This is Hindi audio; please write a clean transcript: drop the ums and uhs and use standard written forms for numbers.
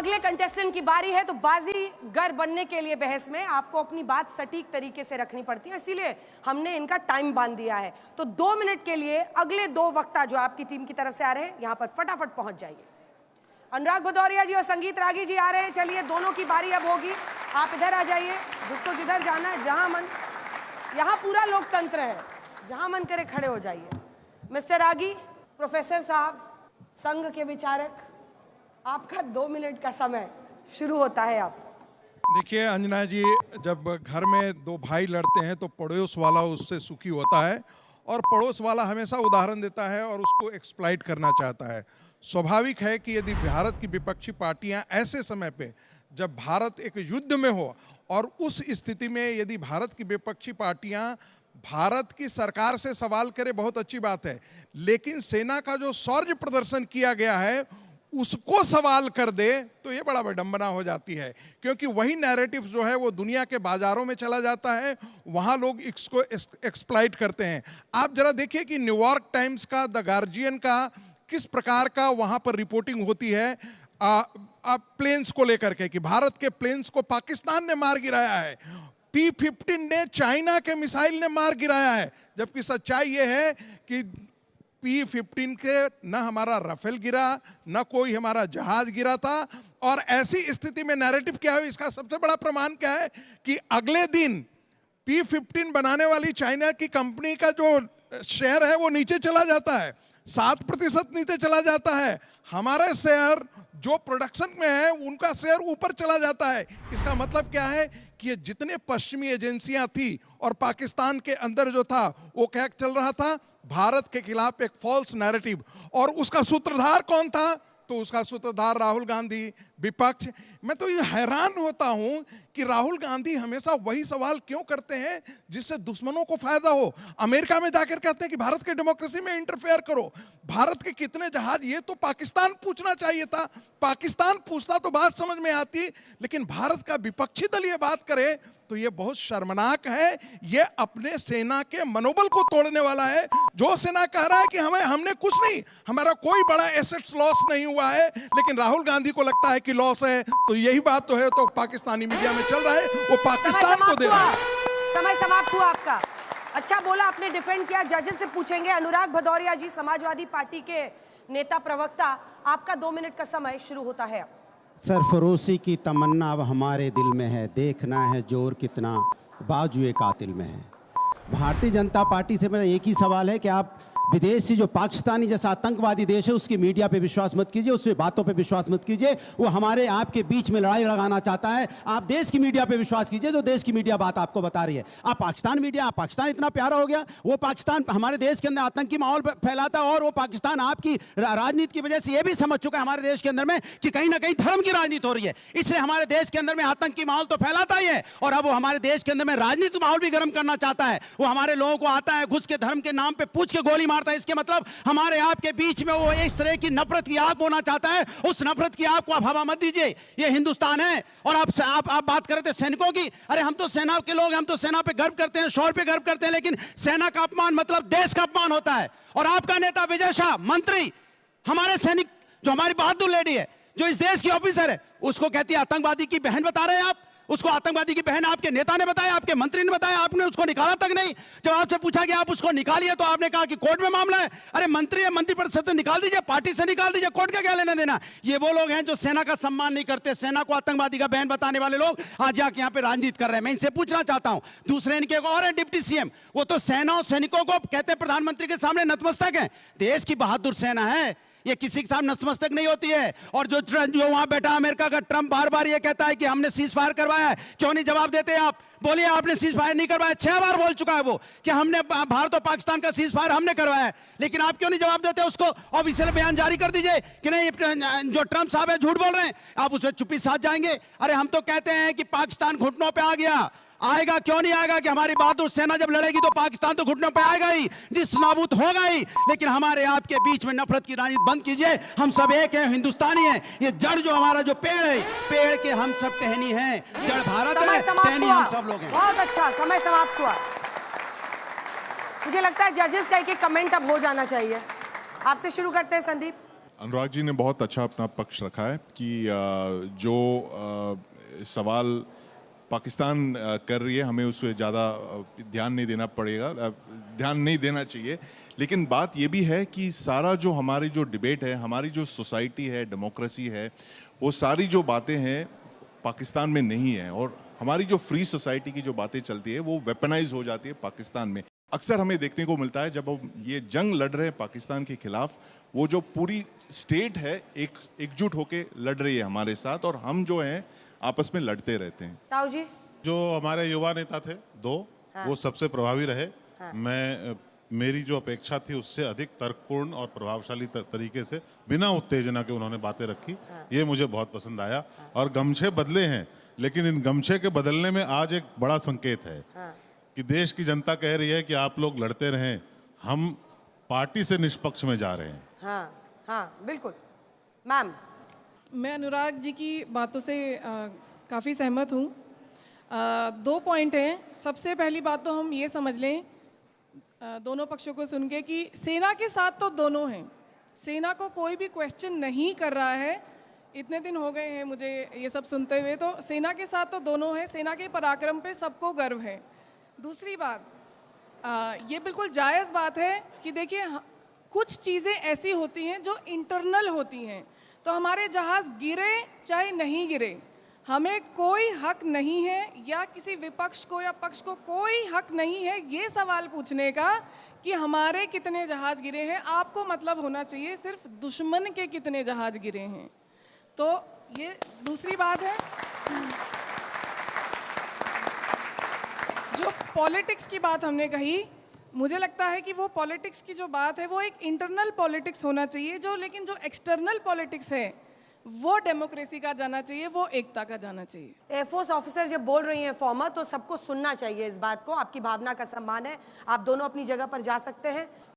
अगले कंटेस्टेंट की बारी है, तो बाजीगर बनने के लिए बहस में आपको अपनी बात सटीक तरीके से रखनी पड़ती है, इसीलिए हमने इनका टाइम बांध दिया है। तो 2 मिनट के लिए अगले 2 वक्ता जो आपकी टीम की तरफ से आ रहे हैं, यहां पर फटाफट पहुंच जाइए। अनुराग भदौरिया जी और संगीत रागी जी आ रहे हैं। चलिए, दोनों की बारी अब होगी। आप इधर आ जाइए, जिसको जिधर जाना है, जहां मन, यहां पूरा लोकतंत्र है, जहां मन करे खड़े हो जाइए। मिस्टर रागी, प्रोफेसर साहब, संघ के विचारक, आपका 2 मिनट का समय शुरू होता है। आप देखिए अंजना जी, जब घर में 2 भाई लड़ते हैं तो पड़ोस वाला उससे सुखी होता है और पड़ोस वाला हमेशा उदाहरण देता है और उसको एक्सप्लॉइट करना चाहता है। स्वाभाविक है कि यदि भारत की विपक्षी पार्टियां ऐसे समय पे, जब भारत एक युद्ध में हो और उस स्थिति में यदि भारत की विपक्षी पार्टियां भारत की सरकार से सवाल करे, बहुत अच्छी बात है, लेकिन सेना का जो शौर्य प्रदर्शन किया गया है उसको सवाल कर दे तो ये बड़ा विडंबना हो जाती है, क्योंकि वही नैरेटिव जो है वो दुनिया के बाजारों में चला जाता है, वहाँ लोग इसको एक्सप्लॉइट करते हैं। आप जरा देखिए कि न्यूयॉर्क टाइम्स का, द गार्जियन का किस प्रकार का वहाँ पर रिपोर्टिंग होती है प्लेन्स को लेकर के, कि भारत के प्लेन्स को पाकिस्तान ने मार गिराया है, P-15 ने चाइना के मिसाइल ने मार गिराया है, जबकि सच्चाई ये है कि P-15 के न हमारा राफेल गिरा, न कोई हमारा जहाज गिरा था। और ऐसी स्थिति में नैरेटिव क्या है, इसका सबसे बड़ा प्रमाण क्या है कि अगले दिन P-15 बनाने वाली चाइना की कंपनी का जो शेयर है वो नीचे चला जाता है, 7% नीचे चला जाता है। हमारे शेयर जो प्रोडक्शन में है उनका शेयर ऊपर चला जाता है। इसका मतलब क्या है कि ये जितने पश्चिमी एजेंसियां थी और पाकिस्तान के अंदर जो था वो क्या चल रहा था, भारत के खिलाफ एक फॉल्स नैरेटिव। और उसका सूत्रधार कौन था, तो उसका सूत्रधार राहुल गांधी, विपक्ष। मैं तो ये हैरान होता हूं कि राहुल गांधी हमेशा वही सवाल क्यों करते हैं जिससे दुश्मनों को फायदा हो। अमेरिका में जाकर कहते हैं कि भारत के डेमोक्रेसी में इंटरफेयर करो, भारत के कितने जहाज, ये तो पाकिस्तान पूछना चाहिए था। पाकिस्तान पूछता तो बात समझ में आती, लेकिन भारत का विपक्षी दल ये बात करे तो ये बहुत शर्मनाक है। ये अपने सेना के मनोबल को तोड़ने वाला है। जो सेना कह रहा है कि हमने कुछ नहीं, हमारा कोई बड़ा एसेट्स लॉस नहीं हुआ है, लेकिन राहुल गांधी को लगता है कि लॉस है, तो यही बात तो है, तो पाकिस्तानी मीडिया में चल रहा है, वो पाकिस्तान को दे रहा है। समय समाप्त हुआ आपका। अच्छा बोला, आपने डिफेंड किया। जजेस से पूछेंगे। अनुराग भदौरिया जी, समाजवादी पार्टी के नेता प्रवक्ता, आपका 2 मिनट का समय शुरू होता है। सरफरोशी की तमन्ना अब हमारे दिल में है, देखना है जोर कितना बाजुए कातिल में है। भारतीय जनता पार्टी से मेरा एक ही सवाल है कि आप विदेशी जो पाकिस्तानी जैसा आतंकवादी देश है उसकी मीडिया पे विश्वास मत कीजिए, उसकी बातों पे विश्वास मत कीजिए। वो हमारे आपके बीच में लड़ाई लगाना चाहता है। आप देश की मीडिया पे विश्वास कीजिए, जो देश की मीडिया बात आपको बता रही है। आप पाकिस्तान मीडिया, आप पाकिस्तान इतना प्यारा हो गया, वो पाकिस्तान हमारे देश के अंदर आतंकी माहौल फैलाता है, और वो पाकिस्तान आपकी राजनीति की वजह से ये भी समझ चुका है हमारे देश के अंदर में कि कहीं ना कहीं धर्म की राजनीति हो रही है, इसलिए हमारे देश के अंदर में आतंकी माहौल तो फैलाता ही है, और अब वो हमारे देश के अंदर में राजनीतिक माहौल भी गर्म करना चाहता है। वो हमारे लोगों को आता है, घुस के धर्म के नाम पे पूछ के गोली मारता है। इसके मतलब हमारे आपके बीच में वो इस तरह की नफरत की आग बोना चाहता है। उस नफरत की आग को आप हवा मत दीजिए, ये हिंदुस्तान है। और आप बात कर रहे थे सैनिकों की, अरे हम तो सेना के लोग, हम तो सेना पे गर्व करते हैं, शौर्य पे गर्व करते हैं, लेकिन सेना का अपमान मतलब देश का अपमान होता है। और आपका नेता विजय शाह, मंत्री, हमारे सैनिक, जो हमारी बहादुर लेडी है, जो इस देश की ऑफिसर है, उसको कहती है आतंकवादी की बहन बता रहे हैं आप। उसको आतंकवादी की बहन आपके नेता ने बताया, आपके मंत्री ने बताया, आपने उसको निकाला तक नहीं। जब आपसे पूछा गया आप उसको निकालिए तो आपने कहा कि कोर्ट में मामला है। अरे मंत्री है, मंत्रिपरिषद से निकाल दीजिए, पार्टी से निकाल दीजिए, कोर्ट का क्या लेना देना। ये वो लोग हैं जो सेना का सम्मान नहीं करते, सेना को आतंकवादी का बहन बताने वाले लोग आज जाके यहाँ पे राजनीति कर रहे हैं। मैं इनसे पूछना चाहता हूँ। दूसरे इनके और है डिप्टी सीएम, वो तो सेना और सैनिकों को कहते हैं प्रधानमंत्री के सामने नतमस्तक है। देश की बहादुर सेना है, ये किसी के सामने नतमस्तक नहीं होती है। और जो वहां बैठा अमेरिका का ट्रंप बार बार ये कहता है कि हमने सीज फायर करवाया है, क्यों नहीं जवाब देते आप? बोलिए, आपने सीज फायर नहीं करवाया। 6 बार बोल चुका है वो कि हमने भारत और पाकिस्तान का सीज फायर हमने करवाया है, लेकिन आप क्यों नहीं जवाब देते उसको? ऑफिशियल बयान जारी कर दीजिए कि नहीं, जो ट्रंप साहब है झूठ बोल रहे हैं, आप उसमें चुप्पी साथ जाएंगे। अरे हम तो कहते हैं कि पाकिस्तान घुटनों पे आ गया, आएगा क्यों नहीं आएगा, कि हमारी बहादुर सेना जब लड़ेगी तो पाकिस्तान तो घुटनों पे आएगा ही, निस्नाबूद होगा ही। लेकिन हमारे आपके बीच में नफरत की राजनीति बंद कीजिए। हम सब एक हैं, हिंदुस्तानी हैं। ये जड़ जो हमारा जो पेड़ है, पेड़ के हम सब टहनी हैं। जड़ भारत है, टहनी हम सब लोग हैं। बहुत अच्छा, समय समाप्त हुआ। मुझे लगता है जजेस का एक कमेंट अब हो जाना चाहिए। आपसे शुरू करते हैं संदीप। अनुराग जी ने बहुत अच्छा अपना पक्ष रखा है कि जो सवाल पाकिस्तान कर रही है हमें उससे ज़्यादा ध्यान नहीं देना पड़ेगा, ध्यान नहीं देना चाहिए। लेकिन बात ये भी है कि सारा जो हमारी जो डिबेट है, हमारी जो सोसाइटी है, डेमोक्रेसी है, वो सारी जो बातें हैं पाकिस्तान में नहीं है, और हमारी जो फ्री सोसाइटी की जो बातें चलती है वो वेपनाइज हो जाती है पाकिस्तान में। अक्सर हमें देखने को मिलता है जब हम ये जंग लड़ रहे हैं पाकिस्तान के खिलाफ, वो जो पूरी स्टेट है एकजुट होके लड़ रही है हमारे साथ, और हम जो हैं आपस में लड़ते रहते हैं। ताऊ जी, जो हमारे युवा नेता थे दो, वो सबसे प्रभावी रहे। मेरी जो अपेक्षा थी उससे अधिक तर्कपूर्ण और प्रभावशाली तरीके से बिना उत्तेजना के उन्होंने बातें रखी, ये मुझे बहुत पसंद आया। और गमछे बदले हैं, लेकिन इन गमछे के बदलने में आज एक बड़ा संकेत है कि देश की जनता कह रही है कि आप लोग लड़ते रहें, हम पार्टी से निष्पक्ष में जा रहे हैं। हाँ हाँ बिल्कुल। मैम, मैं अनुराग जी की बातों से काफ़ी सहमत हूँ। दो पॉइंट हैं। सबसे पहली बात तो हम ये समझ लें दोनों पक्षों को सुन के कि सेना के साथ तो दोनों हैं, सेना को कोई भी क्वेश्चन नहीं कर रहा है। इतने दिन हो गए हैं मुझे ये सब सुनते हुए, तो सेना के साथ तो दोनों हैं, सेना के पराक्रम पे सबको गर्व है। दूसरी बात, ये बिल्कुल जायज़ बात है कि देखिए कुछ चीज़ें ऐसी होती हैं जो इंटरनल होती हैं, तो हमारे जहाज़ गिरे चाहे नहीं गिरे, हमें कोई हक नहीं है या किसी विपक्ष को या पक्ष को कोई हक नहीं है ये सवाल पूछने का कि हमारे कितने जहाज़ गिरे हैं। आपको मतलब होना चाहिए सिर्फ दुश्मन के कितने जहाज़ गिरे हैं। तो ये दूसरी बात है। जो पॉलिटिक्स की बात हमने कही, मुझे लगता है कि वो पॉलिटिक्स की जो बात है वो एक इंटरनल पॉलिटिक्स होना चाहिए, लेकिन जो एक्सटर्नल पॉलिटिक्स है वो डेमोक्रेसी का जाना चाहिए, वो एकता का जाना चाहिए। एयरफोर्स ऑफिसर जब बोल रही हैं फॉर्मर, तो सबको सुनना चाहिए इस बात को। आपकी भावना का सम्मान है, आप दोनों अपनी जगह पर जा सकते हैं।